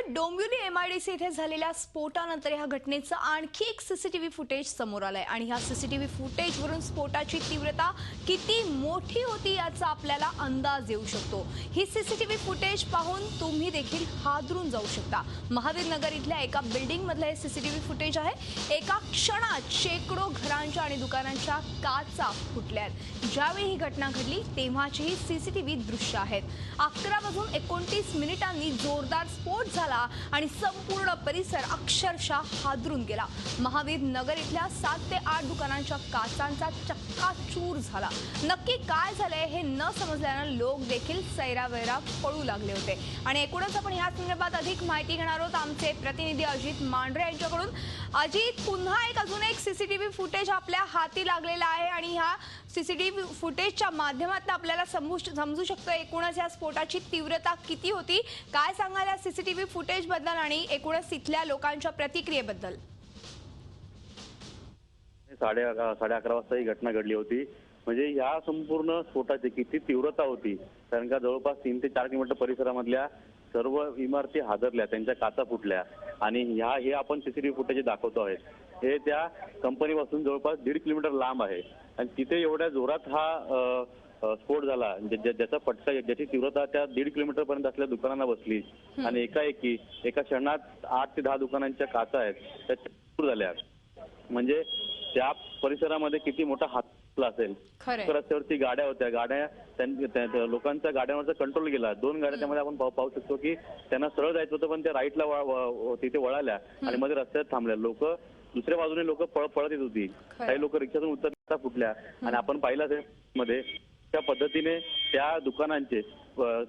Dombivli MIDC येथे झालेल्या स्फोटानंतर या घटनेचं आणखी एक सीसीटीव्ही फुटेज समोर आलंय आणि ह्या सीसीटीव्ही फुटेजवरून स्फोटाची तीव्रता किती मोठी होती याचा आपल्याला अंदाज येऊ शकतो। ही सीसीटीव्ही फुटेज पाहून तुम्ही देखील हादरून जाऊ शकता। महावीर नगर इथल्या एका बिल्डिंग मधलं हे सीसीटीव्ही फुटेज आहे। एका क्षणात शेकडो घरांच्या आणि दुकानांच्या काचा फुटल्यात। ज्यावेळी ही घटना घडली तेव्हाची ही सीसीटीव्ही दृश्य आहेत। 11:29 मिनिटांनी जोरदार स्फोट झाला आणि संपूर्ण परिसर अक्षरशः हादरून गेला। महावीर नगर इथल्या 7 ते 8 दुकानांच्या काचांचा चक्काचूर झाला। नक्की काय झालंय हे न समजल्यानं लोक देखील सैरावैरा पळू लागले होते आणि एकूणच आपण या संदर्भात अधिक माहिती घेणार आहोत आमचे प्रतिनिधी अजित मांढरे यांच्याकडून। अजित, पुन्हा अजून एक सीसीटीव्ही फुटेज आपल्या हाती लागलेला आहे आणि ह्या सीसीटीव्ही फुटेजच्या माध्यमातून आपल्याला समजू शकतं एकूणच या स्फोटाची तीव्रता किती होती। काय सांगाल या सीसीटीव्ही फुटेज बद्दल आणि एकूणच तिथल्या लोकांच्या प्रतिक्रियेबद्दल? 11:30 वाजता ही घटना घडली होती। म्हणजे या संपूर्ण स्फोटाची किती तीव्रता होती, कारण का जवळपास 3 ते 4 किलोमीटर परिसरामधल्या सर्व इमारती हादरल्या, त्यांच्या काचा फुटल्या आणि हे आपण सीसीटीव्ही फुटेज दाखवतो आहे। हे त्या कंपनीपासून जवळपास 1.5 किलोमीटर लांब आहे आणि तिथे एवढ्या जोरात हा स्फोट झाला ज्याचा फटका, ज्याची तीव्रता त्या 1.5 किलोमीटर पर्यंत असलेल्या दुकानांना बसली आणि एका क्षणात 8 ते 10 दुकानांच्या काचा आहेत त्या चूर झाल्या। म्हणजे त्या परिसरामध्ये किती मोठा हात असेल। रस्त्यावरती गाड्या होत्या, लोकांच्या गाड्यांवरचा कंट्रोल गेला। 2 गाड्या त्यामध्ये आपण पाहू शकतो की त्यांना सरळ जायचं होतं पण त्या राईटला तिथे वळाल्या आणि मध्ये रस्त्यात थांबल्या। लोक दुसऱ्या बाजूने पळत येत होती, काही लोक रिक्षातून उतरता फुटल्या आणि आपण पाहिलं मध्ये त्या पद्धतीने त्या दुकानांचे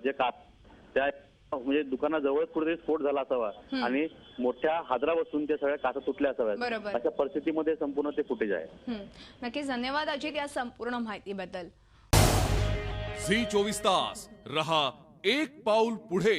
जे त्या म्हणजे दुकानाजवळच कुठेतरी स्फोट झाला असावा आणि मोठ्या हादरा बसून त्या सगळ्या काचा तुटल्या असाव्यात। अशा परिस्थितीमध्ये संपूर्ण ते फुटेज आहे। नक्कीच धन्यवाद अजित या संपूर्ण माहितीबद्दल। झी 24 तास रहा एक पाऊल पुढे।